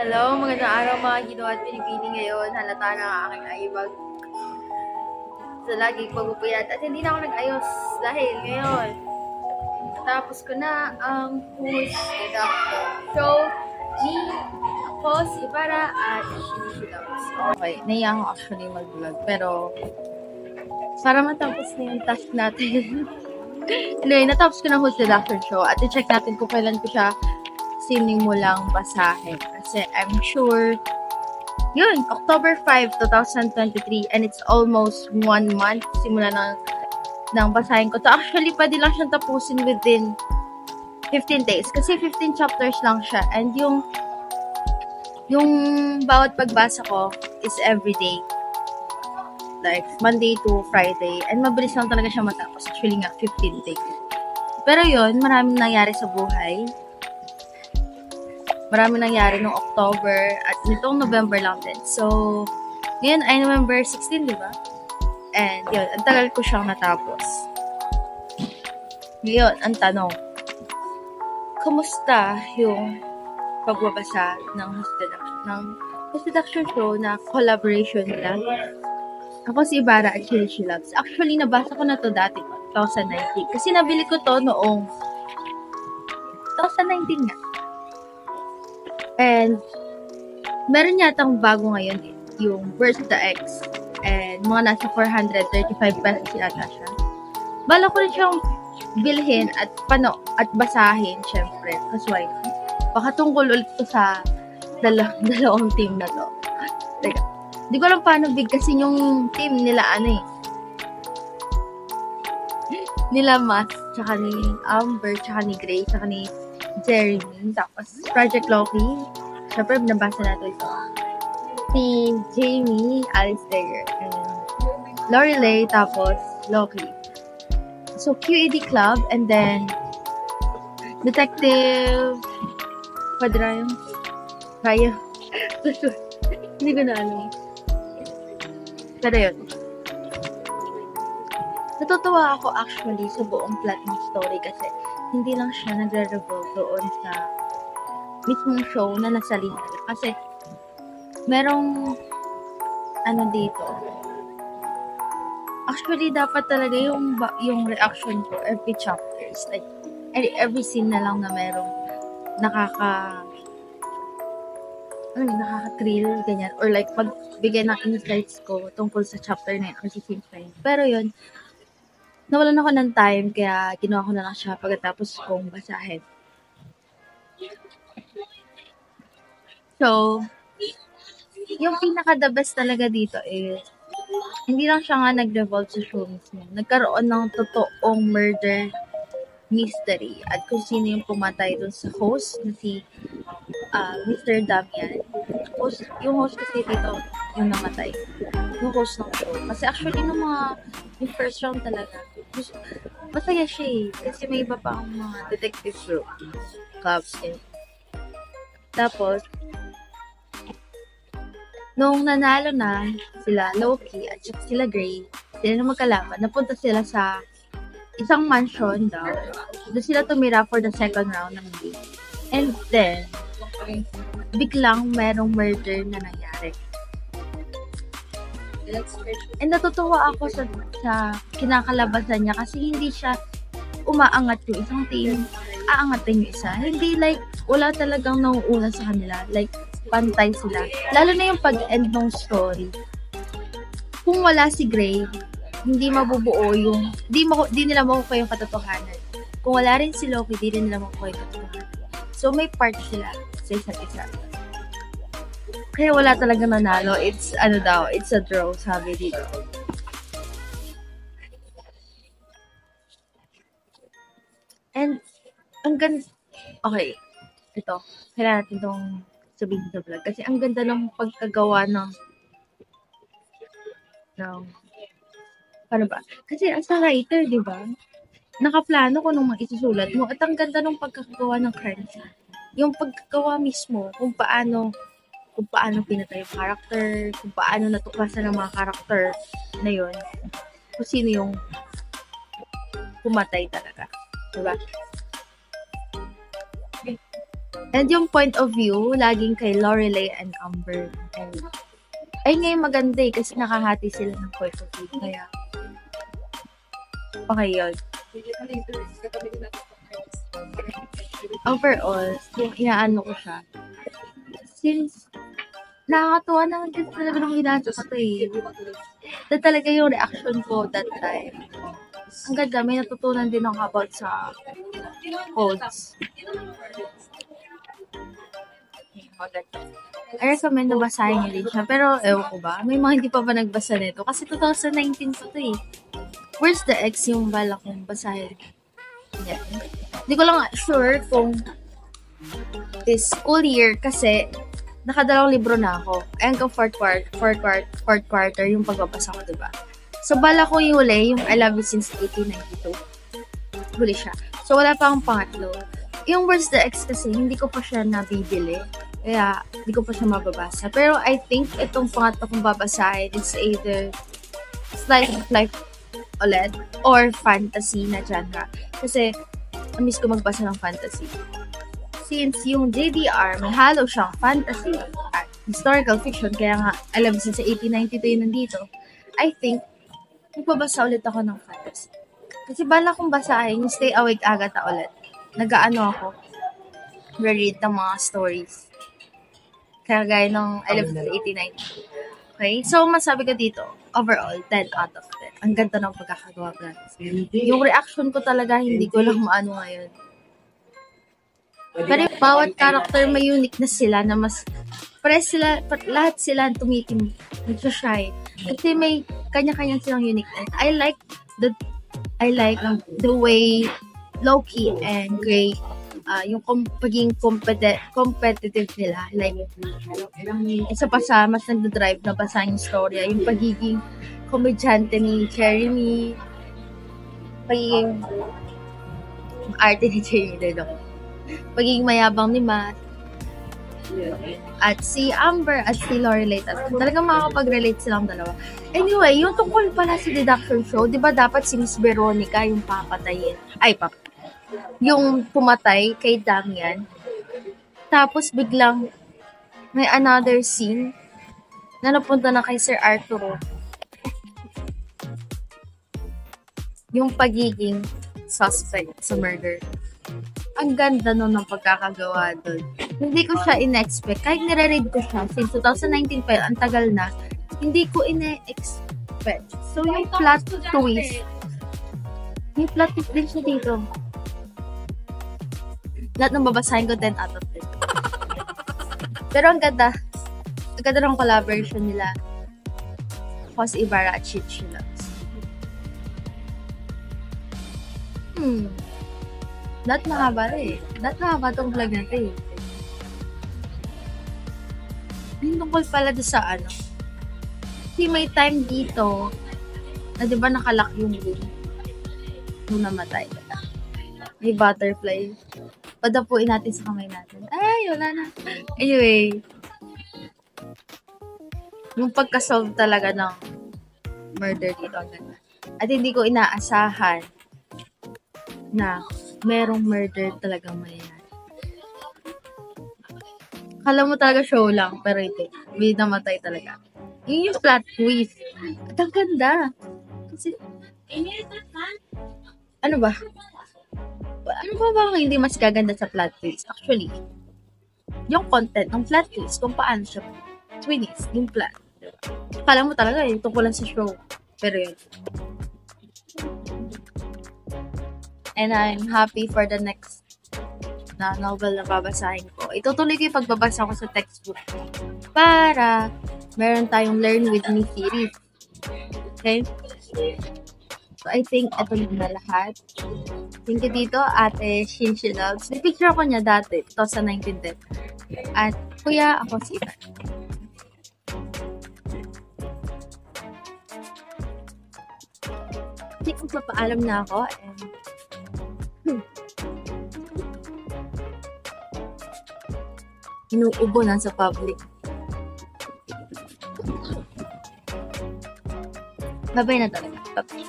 Hello, magandang araw mga Ginoo at pinipili ngayon. Halata na ang aking ayibag sa laging pagpupuyat at hindi na ako nag-ayos dahil ngayon natapos ko na ang host show ni ako, si Ibarra at Shinishi. Okay, naiya ako actually mag-vlog pero para matapos na yung task natin. Anyway, natapos ko na host the doctor show at i-check natin kung kailan ko siya sinimulang basahin. Kasi I'm sure, yun, October 5, 2023, and it's almost 1 month simula ng basahin ko. So actually, pwede lang siyang tapusin within 15 days. Kasi 15 chapters lang siya. And yung bawat pagbasa ko is everyday. Like, Monday to Friday. And mabilis lang talaga siya matapos. Actually nga, 15 days. Pero yun, maraming nangyari sa buhay. Marami nangyari noong October at nitong November lang din. So, ngayon ay November 16, di ba? And yun, ang tagal ko siyang natapos. Ngayon, ang tanong, kumusta yung pagbabasa ng Host Deduction Show na collaboration nila? Ako si Ibarra at Shinishi Loves. Actually, nabasa ko na to dati, 2019. Kasi nabili ko to noong 2019 nga. And, meron yatang bago ngayon yung Burst the X. And, mga nasa 435 pesos yata siya. Bala ko rin siyang bilhin at basahin, syempre. Kasi why not? Baka tungkol ulit to sa dalawang team na to. Teka, di ko alam paano bigkasin yung team nila, nila Matt, tsaka ni Amber, tsaka ni Gray, tsaka ni Jeremy, tapos Project Loki. Siyempre, nabasa natin ito. Si Jamie, Alistair, and Lorelei, tapos Loki. So, QED Club, and then Detective Quadrayo. Kaya. Hindi ko na alam. Pero yun. Natutuwa ako actually sa buong plot ng story kasi hindi lang siya nagre-revolve doon sa mismong show na nasa linya. Kasi, merong dito. Actually, dapat talaga yung reaction ko every chapters. Like, every scene na lang na merong nakaka-thrill, ganyan. Or like, pagbigay ng insights ko tungkol sa chapter na yun or sa scene na yun. Pero yun, nawalan ako ng time, kaya ginawa ko na lang siya pagkatapos kong basahin. So, yung pinaka-the best talaga dito is, hindi lang siya nga nag-revolve sa show mismo. Nagkaroon ng totoong murder mystery at kung sino yung pumatay dun sa host na si Mr. Damian. Yung host kasi dito, yung namatay. Yung host ng show. Kasi actually, yung first round talaga, masaya siya eh. Kasi may iba pa ang mga detective group. Clubs. Tapos, nung nanalo na sila Loki at sila Gray, sila na magkalaban, napunta sila sa isang mansion daw. Doon sila tumira for the second round ng game. And then, biglang merong murder na nangyari. And natutuwa ako sa kinakalabasan niya kasi hindi siya umaangat yung isang team, aangatin yung isa. Hindi like, wala talagang nauuna sa kanila. Like, pantay sila. Lalo na yung pag-end ng story. Kung wala si Gray, hindi mabubuo yung, di nila makukuha yung katotohanan. Kung wala rin si Loki, di rin nila makukuha yung katotohanan. So, may part sila sa isa't isa. Kaya wala talaga nanalo. It's a draw, sabi dito. And, okay, ito, kailangan natin itong sabihin sa vlog. Kasi ang ganda ng pagkagawa ng paano ba? Kasi as a writer, di ba? Nakaplano ko nung maisusulat mo at ang ganda ng pagkakagawa ng crime scene. Yung pagkagawa mismo, kung paano pinatay yung character, kung paano natuklasan ng mga character na yun, kung sino yung pumatay talaga. Diba? And yung point of view, laging kay Lorelai and Amber. Ay ngayon maganda kasi nakahati sila ng point of view. Kaya, okay yun. Overall, kung inaano ko siya, since nakakatuwa naman kasi talaga nung hinanto ko ito eh. Ito talaga yung reaction ko that time. Ang ganda, may natutunan din ako about sa codes. Maganda. I recommend na basahin nyo din siya. Pero, ewan ko ba, may mga hindi pa ba nagbasa nito? Kasi 2019 ko ito eh. Where's the X yung bala kong basahin? Yeah. Hindi ko lang sure kung this school year kasi nakadalawang libro na ako. Hanggang fourth quarter yung pagbabasa ko, diba? So, bala ko yung huli, yung I Love You Since 1892. Huli siya. So, wala pa akong pangatlo. Yung Where's the X kasi, hindi ko pa siya nabibili. Kaya, hindi ko pa siya mababasa. Pero, I think itong pangatlo kong babasahin is either slice of life ulit or fantasy na genre. Kasi, miss ko magbasa ng fantasy. Since yung JDR, may halo siyang fantasy at historical fiction, kaya nga, alam mo, sa 1892 yun nandito, I think, magbabasa ulit ako ng fantasy. Kasi bala kong basahin, Stay Awake Agatha ulit. Nag-aano ako, reread ng mga stories. Kaya gaya ng alam mo, sa 1892. Okay? So, masabi ko dito, overall, 10 out of 10. Ang ganda ng pagkakagawa, guys. Yung reaction ko talaga, hindi ko lang maano ngayon. Pero bawat character may uniqueness sila na mas lahat sila tumitim, nag-shine. Kasi may kanya-kanya silang uniqueness. I like the way Loki and Grey yung pagiging competitive nila. Like, isa pa sa mas nag-drive na basahin yung storya, yung pagiging komedyante ni Jeremy, pagiging arte ni Jeremy, pagiging mayabang ni Matt, at si Amber at si Lorelai, talagang makakapag-relate silang dalawa. Anyway, yung tungkol pala sa deduction show, di ba dapat si Miss Veronica yung papatayin? Yung pumatay kay Damian. Tapos biglang may another scene na napunta na kay Sir Arturo. Yung pagiging suspect sa murder. Ang ganda nun ng pagkakagawa doon. Hindi ko siya in-expect. Kahit nire-read ko siya, since 2019 pa yun, ang tagal na, hindi ko in-expect. So, yung plot twist din siya dito. Lahat ng babasahin ko, 10 out of 10. Pero ang ganda. Ang ganda ng collaboration nila. Jose Ibarra at Chichi Loves. Lahat mahaba eh. Lahat mahaba itong vlog natin eh. Yung tungkol pala doon sa ano. Kasi may time dito na diba nakalock yung room nung namatay. May butterfly. Padapuin natin sa kamay natin. Ay, wala na. Anyway. Yung pagka-solve talaga ng murder dito. At hindi ko inaasahan na merong murder talagang mangyayari. Kala mo talaga show lang, pero hindi. May namatay talaga. Yun yung plot twist. At ang ganda. Kasi, ano ba? Ano ba hindi mas gaganda sa plot twist? Actually, yung content ng plot twist, kung paano siya twist, yung plot. Kala mo talaga yung tungkol sa show. Pero yun. And I'm happy for the next na novel na babasahin ko. Itutuloy ko yung pagbabasa ko sa textbook para meron tayong Learn With Me series. Okay? So, I think ito na lahat. Thank you dito, Ate Shinshi Loves. May picture ako niya dati, 2019 din. At kuya, ako si Ivan. I think magpapaalam na ako and inuubo na sa public. Babay na talaga. Bye.